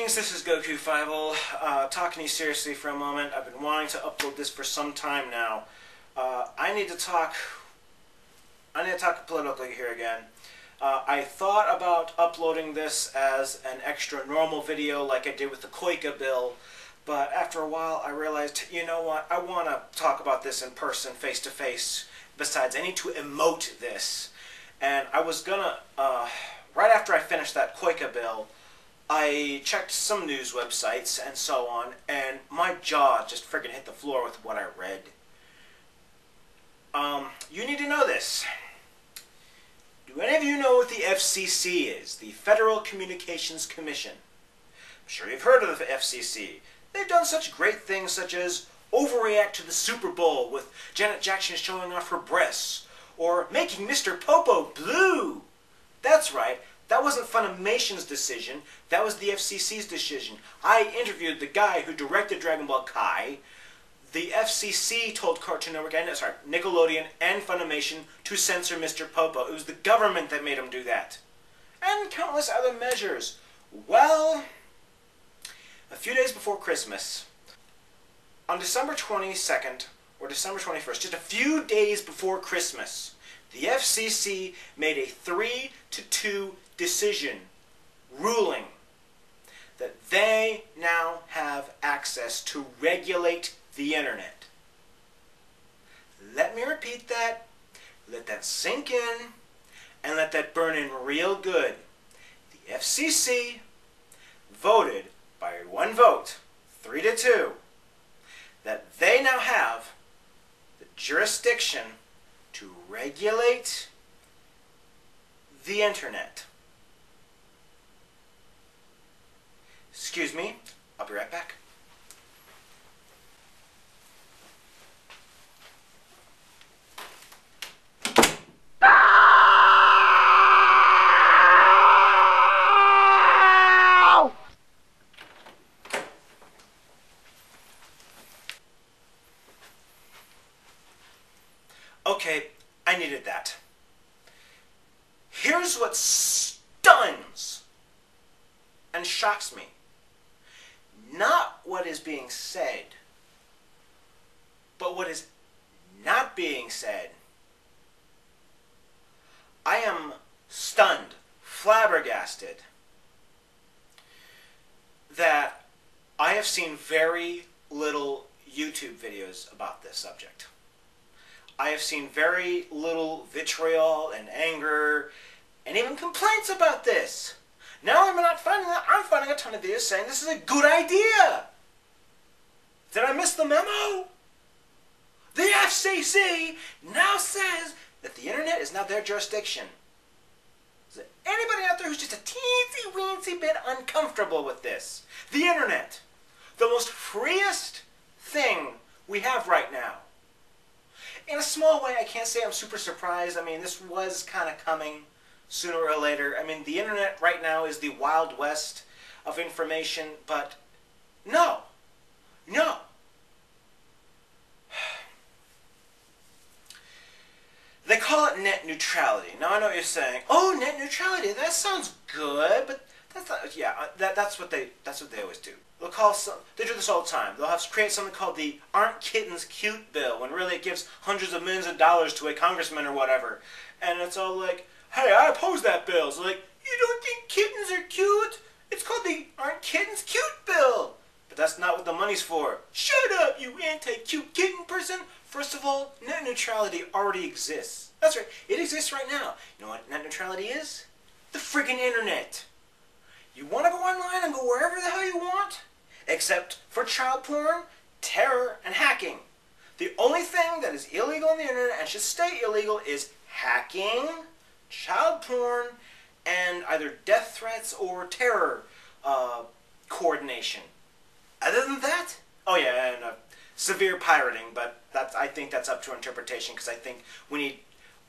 Greetings, this is Goku Fivel, talking to you seriously for a moment. I've been wanting to upload this for some time now. I need to talk politically here again. I thought about uploading this as an extra normal video like I did with the Koika bill, but after a while I realized, you know what, I want to talk about this in person, face to face. Besides, I need to emote this. And I was gonna, right after I finished that Koika bill, I checked some news websites and so on, and my jaw just friggin' hit the floor with what I read. You need to know this. Do any of you know what the FCC is? The Federal Communications Commission. I'm sure you've heard of the FCC. They've done such great things such as overreact to the Super Bowl with Janet Jackson showing off her breasts, or making Mr. Popo blue. That's right. That wasn't Funimation's decision, that was the FCC's decision. I interviewed the guy who directed Dragon Ball Kai. The FCC told Cartoon Network, Nickelodeon and Funimation to censor Mr. Popo. It was the government that made him do that. And countless other measures. Well, a few days before Christmas, on December 22nd or December 21st, just a few days before Christmas, the FCC made a 3-2 decision ruling that they now have access to regulate the internet. Let me repeat that, let that sink in, and let that burn in real good. The FCC voted by one vote, 3-2, that they now have the jurisdiction to regulate the internet. Excuse me, I'll be right back. Okay, I needed that. Here's what stuns and shocks me. Not what is being said, but what is not being said. I am stunned, flabbergasted, that I have seen very little YouTube videos about this subject. I have seen very little vitriol and anger and even complaints about this. Now I'm finding a ton of videos saying this is a good idea. Did I miss the memo? The FCC now says that the internet is now their jurisdiction. Is there anybody out there who's just a teensy-weensy bit uncomfortable with this? The internet, the most freest thing we have right now. In a small way, I can't say I'm super surprised. I mean, this was kind of coming sooner or later. I mean, the internet right now is the Wild West of information, but no. They call it net neutrality. Now I know what you're saying. Oh, net neutrality, that sounds good, but that's not, yeah, that's what they always do. They do this all the time. They'll create something called the Aren't Kittens Cute bill, when really it gives hundreds of millions of dollars to a congressman or whatever. And it's all like, hey, I oppose that bill. So like, you don't think kittens are cute? It's called the Aren't Kittens Cute bill. But that's not what the money's for. Shut up, you anti-cute kitten person. First of all, net neutrality already exists. That's right, it exists right now. You know what net neutrality is? The friggin' internet. You want to go online and go wherever the hell you want? Except for child porn, terror, and hacking. The only thing that is illegal on the internet and should stay illegal is hacking, child porn, and either death threats or terror coordination. Other than that, oh yeah, and severe pirating, but I think that's up to interpretation, because I think we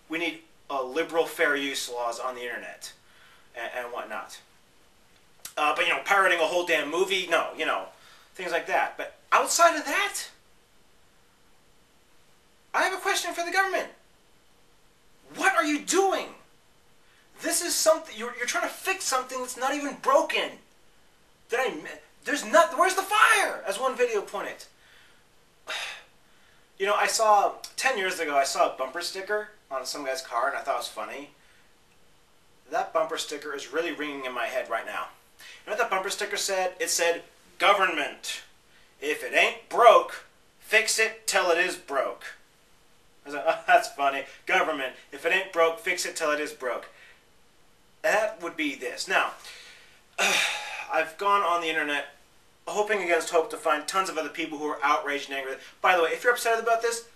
need liberal fair use laws on the internet and whatnot. But, you know, pirating a whole damn movie, no, you know, things like that. But outside of that, I have a question for the government. What are you doing? This is something, you're trying to fix something that's not even broken. There's not. Where's the fire? As one video pointed. You know, 10 years ago, I saw a bumper sticker on some guy's car, and I thought it was funny. That bumper sticker is really ringing in my head right now. You know what that bumper sticker said? It said, government. If it ain't broke, fix it till it is broke. I was like, oh, that's funny. Government. If it ain't broke, fix it till it is broke. That would be this. Now, I've gone on the internet hoping against hope to find tons of other people who are outraged and angry. By the way, if you're upset about this,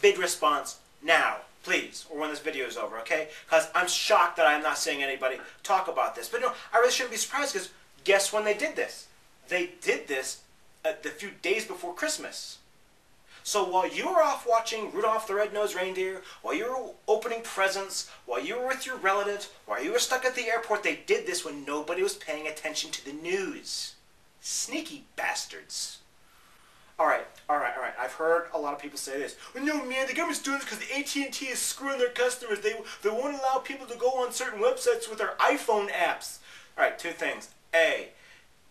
big response now, please, or when this video is over, okay? Because I'm shocked that I'm not seeing anybody talk about this. But no, I really shouldn't be surprised, because guess when they did this? They did this a few days before Christmas. So while you were off watching Rudolph the Red-Nosed Reindeer, while you were opening presents, while you were with your relatives, while you were stuck at the airport, they did this when nobody was paying attention to the news. Sneaky bastards. Alright. I've heard a lot of people say this. Well, no, man, the government's doing this because the AT&T is screwing their customers. They won't allow people to go on certain websites with their iPhone apps. Alright, two things. A,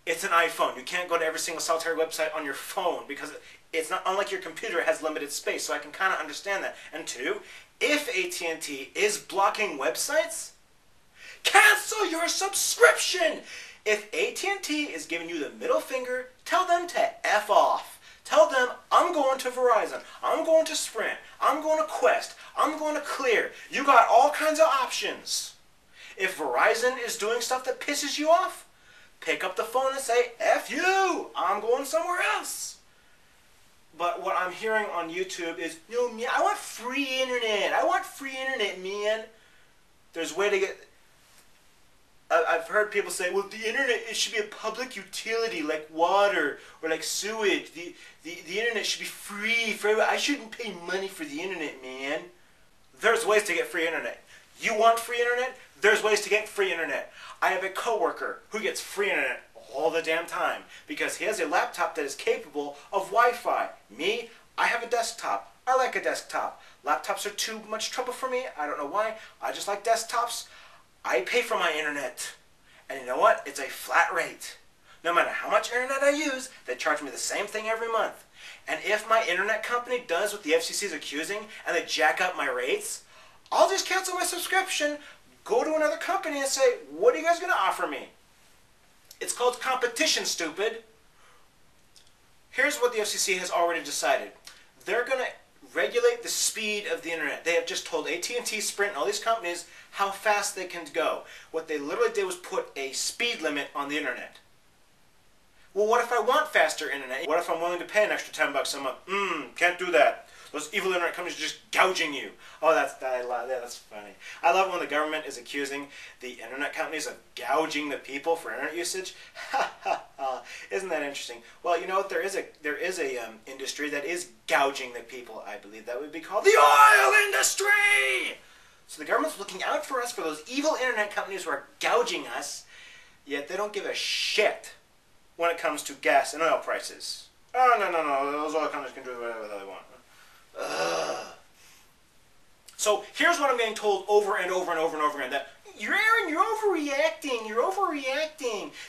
it's an iPhone. You can't go to every single solitary website on your phone because it's not, unlike your computer, it has limited space, so I can kind of understand that. And two, if AT&T is blocking websites, cancel your subscription! If AT&T is giving you the middle finger, tell them to F off. Tell them, I'm going to Verizon, I'm going to Sprint, I'm going to Quest, I'm going to Clear. You got all kinds of options. If Verizon is doing stuff that pisses you off, pick up the phone and say, F you, I'm going somewhere else. But what I'm hearing on YouTube is, no, man, I want free internet. I want free internet, man. There's a way to get... I've heard people say, well, the internet, it should be a public utility like water or like sewage. The internet should be free for everyone. I shouldn't pay money for the internet, man. There's ways to get free internet. You want free internet? There's ways to get free internet. I have a coworker who gets free internet all the damn time because he has a laptop that is capable of Wi-Fi. Me, I have a desktop. I like a desktop. Laptops are too much trouble for me. I don't know why. I just like desktops. I pay for my internet. And you know what? It's a flat rate. No matter how much internet I use, they charge me the same thing every month. And if my internet company does what the FCC is accusing and they jack up my rates, I'll just cancel my subscription, go to another company and say, what are you guys going to offer me? It's called competition, stupid. Here's what the FCC has already decided. They're going to regulate the speed of the internet. They have just told AT&T, Sprint, and all these companies how fast they can go. What they literally did was put a speed limit on the internet. Well, what if I want faster internet? What if I'm willing to pay an extra $10 a month? Can't do that. Those evil internet companies are just gouging you. Oh, that's funny. I love when the government is accusing the internet companies of gouging the people for internet usage. Ha ha ha! Isn't that interesting? Well, you know what? There is a industry that is gouging the people. I believe that would be called the oil industry. So the government's looking out for us, for those evil internet companies who are gouging us, yet they don't give a shit when it comes to gas and oil prices. Oh no! Those oil companies can do whatever they want. Ugh. So here's what I'm getting told over and over and over and over again, that Aaron, you're overreacting.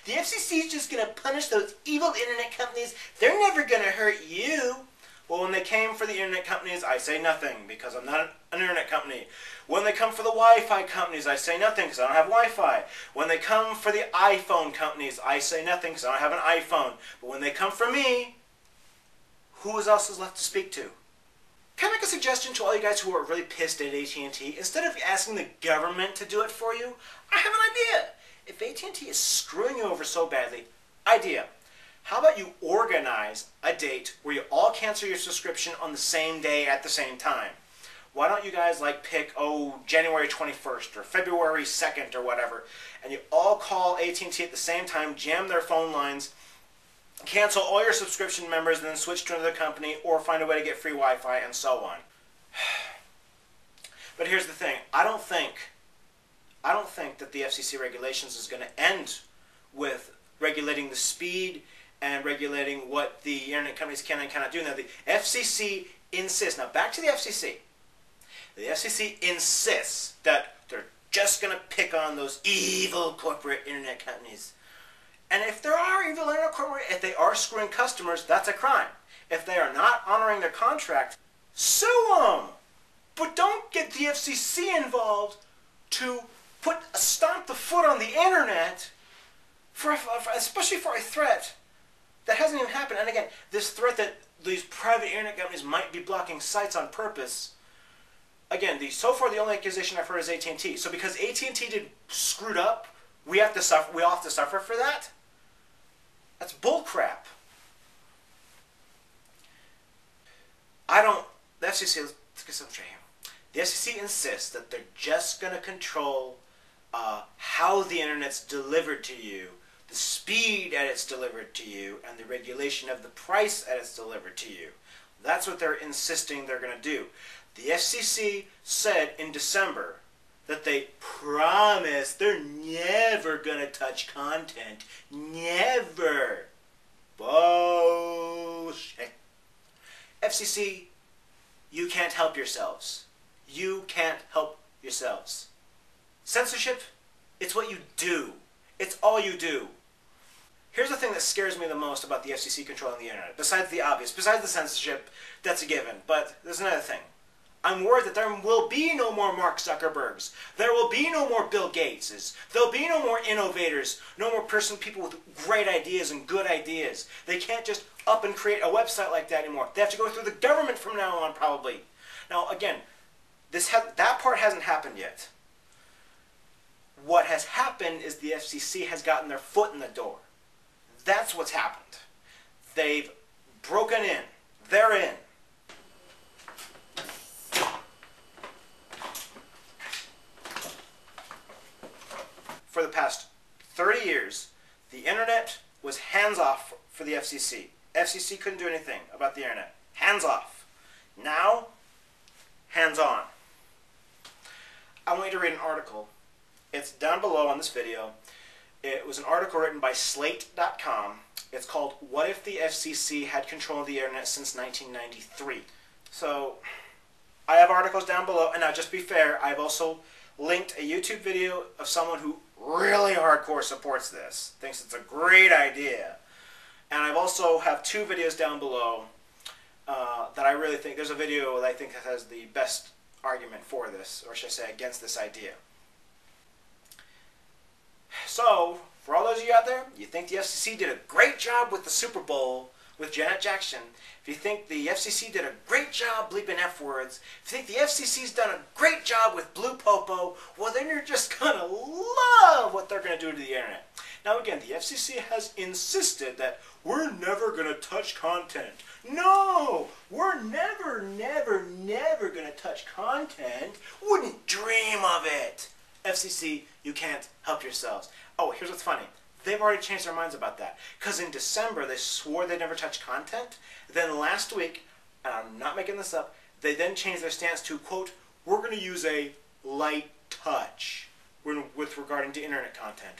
The FCC is just going to punish those evil internet companies. They're never going to hurt you. Well, when they came for the internet companies, I say nothing because I'm not an internet company. When they come for the Wi-Fi companies, I say nothing because I don't have Wi-Fi. When they come for the iPhone companies, I say nothing because I don't have an iPhone. But when they come for me, who else is left to speak to? Can I make a suggestion to all you guys who are really pissed at AT&T? Instead of asking the government to do it for you, I have an idea. If AT&T is screwing you over so badly, idea. How about you organize a date where you all cancel your subscription on the same day at the same time? Why don't you guys pick, January 21st or February 2nd or whatever, and you all call AT&T at the same time, jam their phone lines, cancel all your subscription members and then switch to another company or find a way to get free Wi-Fi and so on. But here's the thing. I don't think that the FCC regulations is going to end with regulating the speed and regulating what the internet companies can and cannot do. Now the FCC insists, now back to the FCC. The FCC insists that they're just going to pick on those evil corporate internet companies. And if there are evil internet corporations, if they are screwing customers, that's a crime. If they are not honoring their contract, sue them. But don't get the FCC involved to stomp the foot on the internet, especially for a threat that hasn't even happened. And again, this threat that these private internet companies might be blocking sites on purpose. Again, so far the only accusation I've heard is AT&T. So because AT&T did screwed up, we all have to suffer for that? That's bullcrap. The FCC, let's get something straight here. The FCC insists that they're just going to control how the internet's delivered to you, the speed at it's delivered to you, and the regulation of the price at it's delivered to you. That's what they're insisting they're going to do. The FCC said in December that they promise they're never going to touch content. Never. Bullshit. FCC, you can't help yourselves. You can't help yourselves. Censorship, it's what you do. It's all you do. Here's the thing that scares me the most about the FCC controlling the internet, besides the obvious, besides the censorship, that's a given. But there's another thing. I'm worried that there will be no more Mark Zuckerbergs. There will be no more Bill Gateses. There'll be no more innovators. No more people with great ideas and good ideas. They can't just up and create a website like that anymore. They have to go through the government from now on, probably. Now, again, that part hasn't happened yet. What has happened is the FCC has gotten their foot in the door. That's what's happened. They've broken in. They're in. For the past 30 years, the internet was hands-off for the FCC. FCC couldn't do anything about the internet. Hands-off. Now, hands-on. I want you to read an article. It's down below on this video. It was an article written by Slate.com. It's called, What If the FCC Had Control of the Internet Since 1993? So, I have articles down below. And now, just be fair, I've also linked a YouTube video of someone who really hardcore supports this. Thinks it's a great idea. And I've also have two videos down below that I really think, there's a video that I think has the best argument for this, or should I say against this idea. So, for all those of you out there, you think the FCC did a great job with the Super Bowl with Janet Jackson, if you think the FCC did a great job bleeping F words, if you think the FCC's done a great job with Blue Popo, well then you're just gonna love what they're gonna do to the internet. Now again, the FCC has insisted that we're never gonna touch content. No! We're never gonna touch content. Wouldn't dream of it. FCC, you can't help yourselves. Oh, here's what's funny. They've already changed their minds about that. Because in December, they swore they'd never touch content. Then last week, and I'm not making this up, they then changed their stance to, quote, we're going to use a light touch with regarding to internet content.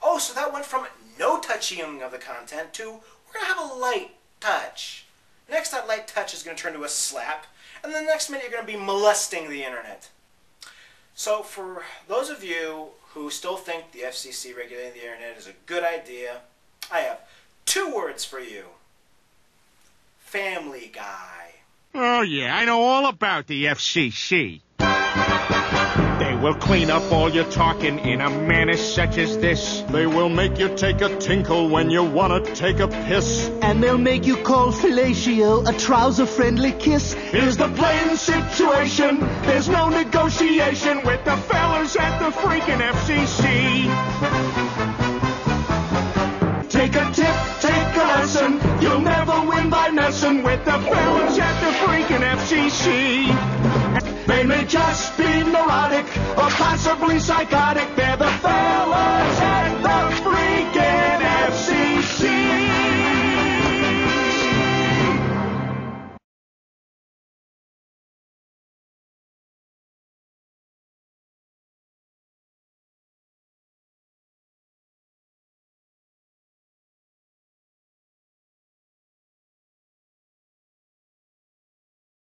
Oh, so that went from no touching of the content to we're going to have a light touch. Next, that light touch is going to turn to a slap. And then the next minute, you're going to be molesting the internet. So for those of you who still think the FCC regulating the internet is a good idea, I have two words for you. Family Guy. Oh, yeah, I know all about the FCC. They will clean up all your talking in a manner such as this. They will make you take a tinkle when you want to take a piss. And they'll make you call fellatio a trouser-friendly kiss. Here's the plain situation. There's no negotiation with the fellas at the freaking FCC. Take a tip, take a lesson. You'll never win by messing with the fellas at the freaking FCC. They may just be neurotic or possibly psychotic,